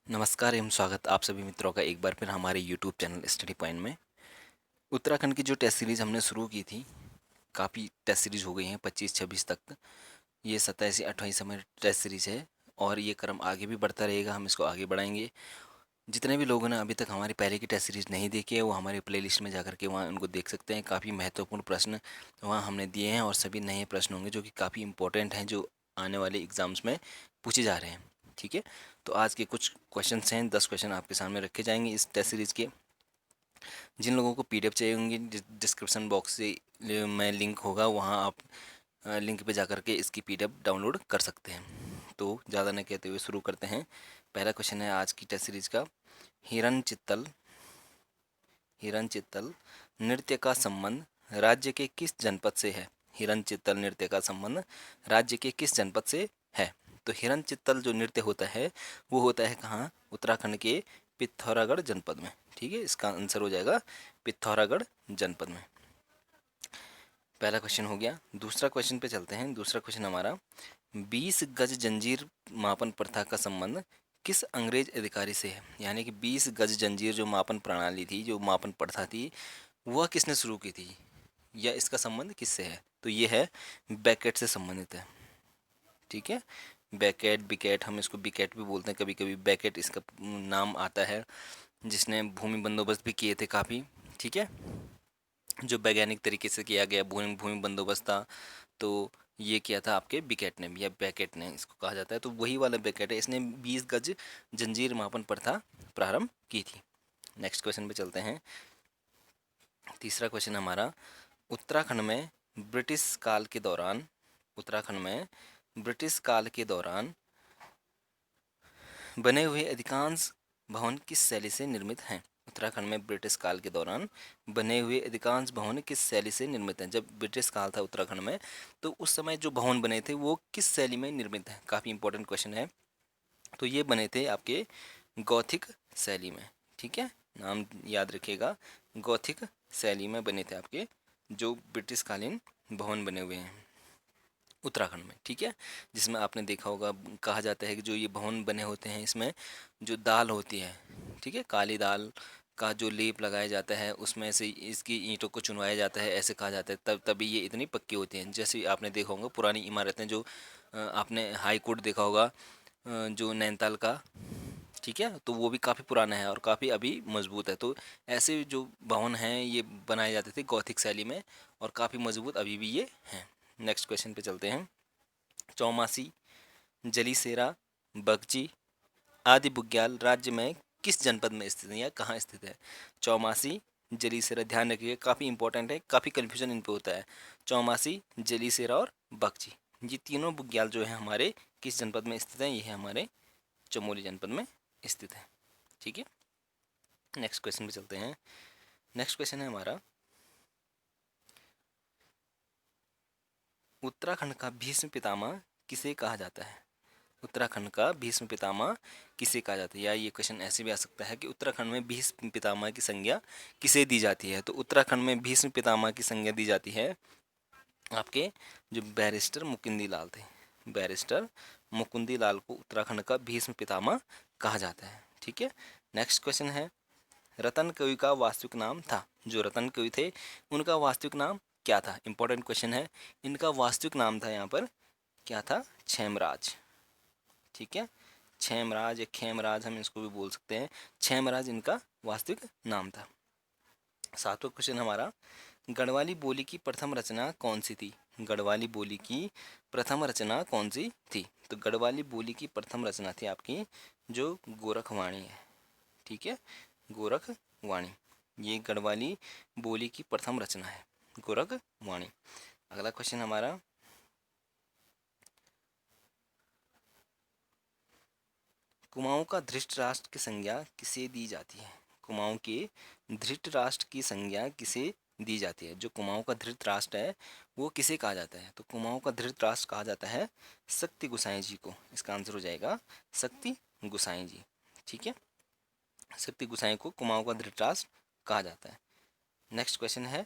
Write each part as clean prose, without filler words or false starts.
नमस्कार एवं स्वागत आप सभी मित्रों का एक बार फिर हमारे यूट्यूब चैनल स्टडी पॉइंट में। उत्तराखंड की जो टेस्ट सीरीज़ हमने शुरू की थी, काफ़ी टेस्ट सीरीज हो गई हैं 25-26 तक। ये 27 या 28 हमारी टेस्ट सीरीज है और ये क्रम आगे भी बढ़ता रहेगा, हम इसको आगे बढ़ाएंगे। जितने भी लोगों ने अभी तक हमारी पहले की टेस्ट सीरीज नहीं देखी है वो हमारे प्लेलिस्ट में जाकर के वहाँ उनको देख सकते हैं। काफ़ी महत्वपूर्ण प्रश्न वहाँ हमने दिए हैं और सभी नए प्रश्न होंगे जो कि काफ़ी इंपॉर्टेंट हैं, जो आने वाले एग्ज़ाम्स में पूछे जा रहे हैं। ठीक है, तो आज के कुछ क्वेश्चंस हैं, 10 क्वेश्चन आपके सामने रखे जाएंगे इस टेस्ट सीरीज़ के। जिन लोगों को पीडीएफ चाहिए होंगी, डिस्क्रिप्शन बॉक्स से में लिंक होगा, वहाँ आप लिंक पे जा कर के इसकी पीडीएफ डाउनलोड कर सकते हैं। तो ज़्यादा न कहते हुए शुरू करते हैं। पहला क्वेश्चन है आज की टेस्ट सीरीज का। हिरन चित्तल हिरन चित्तल नृत्य का संबंध राज्य के किस जनपद से है? हिरन चित्तल नृत्य का संबंध राज्य के किस जनपद से है? तो हिरन चित्तल जो नृत्य होता है वो होता है कहाँ? उत्तराखंड के पिथौरागढ़ जनपद में। ठीक है, इसका आंसर हो जाएगा पिथौरागढ़ जनपद में। पहला क्वेश्चन हो गया। दूसरा क्वेश्चन पे चलते हैं। दूसरा क्वेश्चन हमारा, 20 गज जंजीर मापन प्रथा का संबंध किस अंग्रेज अधिकारी से है? यानी कि 20 गज जंजीर जो मापन प्रणाली थी, जो मापन प्रथा थी, वह किसने शुरू की थी या इसका संबंध किससे है? तो ये है बैकेट से संबंधित है। ठीक है, बैकेट बिकेट, हम इसको बिकेट भी बोलते हैं कभी कभी, बैकेट इसका नाम आता है, जिसने भूमि बंदोबस्त भी किए थे काफ़ी। ठीक है, जो वैज्ञानिक तरीके से किया गया भूमि भूमि बंदोबस्त था, तो ये किया था आपके बिकेट ने या बैकेट ने इसको कहा जाता है। तो वही वाला बैकेट है, इसने 20 गज जंजीर मापन प्रथा प्रारंभ की थी। नेक्स्ट क्वेश्चन पे चलते हैं। तीसरा क्वेश्चन हमारा, उत्तराखंड में ब्रिटिश काल के दौरान उत्तराखंड में ब्रिटिश काल के दौरान बने हुए अधिकांश भवन किस शैली से निर्मित हैं? उत्तराखंड में ब्रिटिश काल के दौरान बने हुए अधिकांश भवन किस शैली से निर्मित हैं? जब ब्रिटिश काल था उत्तराखंड में, तो उस समय जो भवन बने थे वो किस शैली में निर्मित हैं? काफ़ी इंपॉर्टेंट क्वेश्चन है। तो ये बने थे आपके गौथिक शैली में। ठीक है, नाम याद रखिएगा, गौथिक शैली में बने थे आपके जो ब्रिटिश कालीन भवन बने हुए हैं उत्तराखंड में। ठीक है, जिसमें आपने देखा होगा, कहा जाता है कि जो ये भवन बने होते हैं इसमें जो दाल होती है, ठीक है, काली दाल का जो लेप लगाया जाता है उसमें से इसकी ईंटों को चुनवाया जाता है, ऐसे कहा जाता है, तब तभी ये इतनी पक्की होती हैं। जैसे आपने देखा होगा पुरानी इमारतें जो आपने हाई कोर्ट देखा होगा, जो नैनीताल का, ठीक है, तो वो भी काफ़ी पुराना है और काफ़ी अभी मजबूत है। तो ऐसे जो भवन हैं ये बनाए जाते थे गौथिक शैली में और काफ़ी मजबूत अभी भी ये हैं। नेक्स्ट क्वेश्चन पे चलते हैं। चौमासी, जलीसेरा, बगची आदि बुग्याल राज्य में किस जनपद में स्थित है या कहाँ स्थित है? चौमासी, जलीसेरा, ध्यान रखिएगा, काफ़ी इंपॉर्टेंट है, काफ़ी कन्फ्यूजन इन पे होता है। चौमासी, जलीसेरा और बगची, ये तीनों बुग्याल जो है हमारे किस जनपद में स्थित है? ये है हमारे चमोली जनपद में स्थित है। ठीक है, नेक्स्ट क्वेश्चन पे चलते हैं। नेक्स्ट क्वेश्चन है हमारा, उत्तराखंड का भीष्म पितामह किसे कहा जाता है? उत्तराखंड का भीष्म पितामह किसे कहा जाता है? या ये क्वेश्चन ऐसे भी आ सकता है कि उत्तराखंड में भीष्म पितामह की संज्ञा किसे दी जाती है? तो उत्तराखंड में भीष्म पितामह की संज्ञा दी जाती है आपके जो बैरिस्टर मुकुंदी लाल थे। बैरिस्टर मुकुंदी लाल को उत्तराखंड का भीष्म पितामह कहा जाता है। ठीक है, नेक्स्ट क्वेश्चन है, रतन कवि का वास्तविक नाम था? जो रतन कवि थे उनका वास्तविक नाम क्या था? इंपॉर्टेंट क्वेश्चन है। इनका वास्तविक नाम था यहाँ पर क्या था? क्षेमराज। ठीक है, क्षेमराज या खेमराज हम इसको भी बोल सकते हैं, क्षेमराज इनका वास्तविक नाम था। सातवां क्वेश्चन हमारा, गढ़वाली बोली की प्रथम रचना कौन सी थी? गढ़वाली बोली की प्रथम रचना कौन सी थी? तो गढ़वाली बोली की प्रथम रचना थी आपकी जो गोरखवाणी है। ठीक है, गोरखवाणी, ये गढ़वाली बोली की प्रथम रचना है, गोरखवाणी। अगला क्वेश्चन हमारा, कुमाऊं का धृतराष्ट्र की संज्ञा किसे दी जाती है? कुमाऊं के धृतराष्ट्र की संज्ञा किसे दी जाती है? जो कुमाऊं का धृतराष्ट्र है वो किसे कहा जाता है? तो कुमाऊं का धृतराष्ट्र कहा जाता है शक्ति गोसाई जी को। इसका आंसर हो जाएगा शक्ति गोसाई जी। ठीक है, शक्ति गोसाई को कुमाऊं का धृतराष्ट्र कहा जाता है। नेक्स्ट क्वेश्चन है,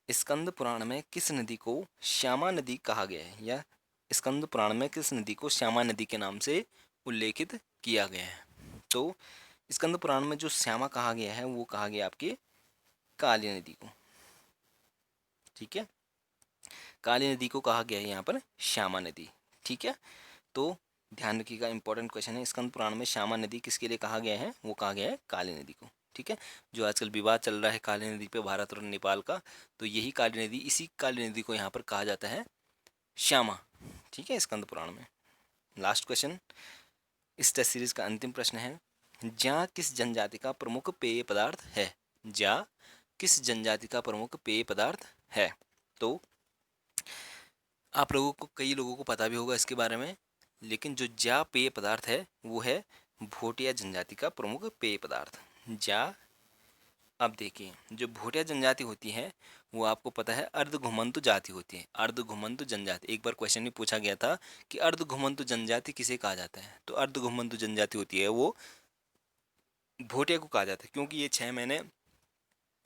स्कंद पुराण में किस नदी को श्यामा नदी कहा गया है? या स्कंद पुराण में किस नदी को श्यामा नदी के नाम से उल्लेखित किया गया है? तो स्कंद पुराण में जो श्यामा कहा गया है वो कहा गया आपके काली नदी को। ठीक है, काली नदी को कहा गया है यहाँ पर श्यामा नदी। ठीक है, तो ध्यान रखिएगा, इंपॉर्टेंट क्वेश्चन है। स्कंद पुराण में श्यामा नदी किसके लिए कहा गया है? वो कहा गया है काली नदी को। ठीक है, जो आजकल विवाद चल रहा है काली नदी पे भारत और नेपाल का, तो यही काली नदी, इसी काली नदी को यहाँ पर कहा जाता है श्यामा। ठीक है, स्कंद पुराण में। लास्ट क्वेश्चन, इस टेस्ट सीरीज का अंतिम प्रश्न है, ज्या किस जनजाति का प्रमुख पेय पदार्थ है? ज्या किस जनजाति का प्रमुख पेय पदार्थ है? तो आप लोगों को, कई लोगों को पता भी होगा इसके बारे में, लेकिन जो ज्या पेय पदार्थ है वो है भोटिया जनजाति का प्रमुख पेय पदार्थ। ज्या, अब देखिए, जो भोटिया जनजाति होती है वो आपको पता है अर्ध घुमंतु जाति होती है। अर्ध घुमंतु जनजाति, एक बार क्वेश्चन में पूछा गया था कि अर्ध घुमंतु जनजाति किसे कहा जाता है, तो अर्ध घुमंतु जनजाति होती है वो भोटिया को कहा जाता है, क्योंकि ये 6 महीने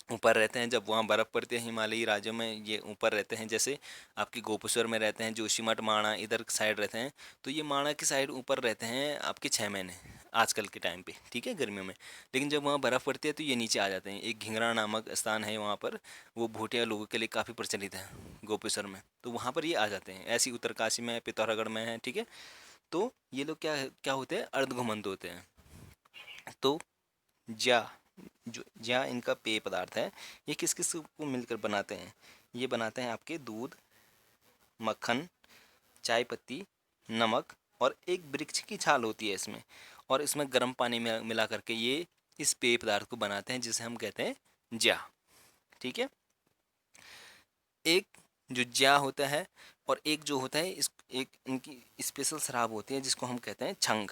ऊपर रहते हैं। जब वहाँ बर्फ़ पड़ती है हिमालयी राज्यों में, ये ऊपर रहते हैं, जैसे आपके गोपेश्वर में रहते हैं, जोशीमठ, माणा इधर साइड रहते हैं, तो ये माणा की साइड ऊपर रहते हैं आपके 6 महीने आजकल के टाइम पे। ठीक है, गर्मियों में। लेकिन जब वहाँ बर्फ़ पड़ती है तो ये नीचे आ जाते हैं। एक घिंगरा नामक स्थान है वहाँ पर, वो भूटिया लोगों के लिए काफ़ी प्रचलित है गोपेश्वर में, तो वहाँ पर ये आ जाते हैं। ऐसी उत्तरकाशी में, पिथौरागढ़ में है। ठीक है, तो ये लोग क्या क्या होते हैं? अर्धघुमंत होते हैं। तो ज्या, जो ज्या इनका पेय पदार्थ है, ये किस किस को मिलकर बनाते हैं? ये बनाते हैं आपके दूध, मक्खन, चाय पत्ती, नमक, और एक वृक्ष की छाल होती है इसमें, और इसमें गर्म पानी में मिला करके ये इस पेय पदार्थ को बनाते हैं, जिसे हम कहते हैं ज्या। ठीक है, एक जो ज्या होता है, और एक जो होता है इस, एक इनकी स्पेशल शराब होती है जिसको हम कहते हैं छंग।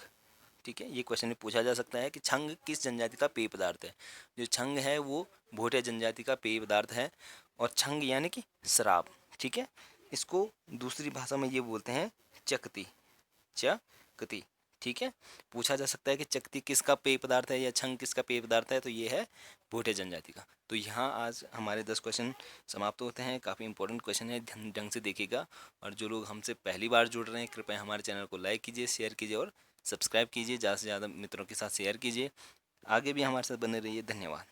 ठीक है, ये क्वेश्चन में पूछा जा सकता है कि छंग किस जनजाति का पेय पदार्थ है? जो छंग है वो भोटिया जनजाति का पेय पदार्थ है, और छंग यानी कि शराब। ठीक है, इसको दूसरी भाषा में ये बोलते हैं चकती, चकती। ठीक है, पूछा जा सकता है कि चकती किसका पेय पदार्थ है या छंग किसका पेय पदार्थ है, तो ये है भोटिया जनजाति का। तो यहाँ आज हमारे 10 क्वेश्चन समाप्त होते हैं। काफ़ी इंपॉर्टेंट क्वेश्चन है, ध्यान ढंग से देखिएगा। और जो लोग हमसे पहली बार जुड़ रहे हैं, कृपया हमारे चैनल को लाइक कीजिए, शेयर कीजिए और सब्सक्राइब कीजिए। ज़्यादा से ज़्यादा मित्रों के साथ शेयर कीजिए। आगे भी हमारे साथ बने रहिए। धन्यवाद।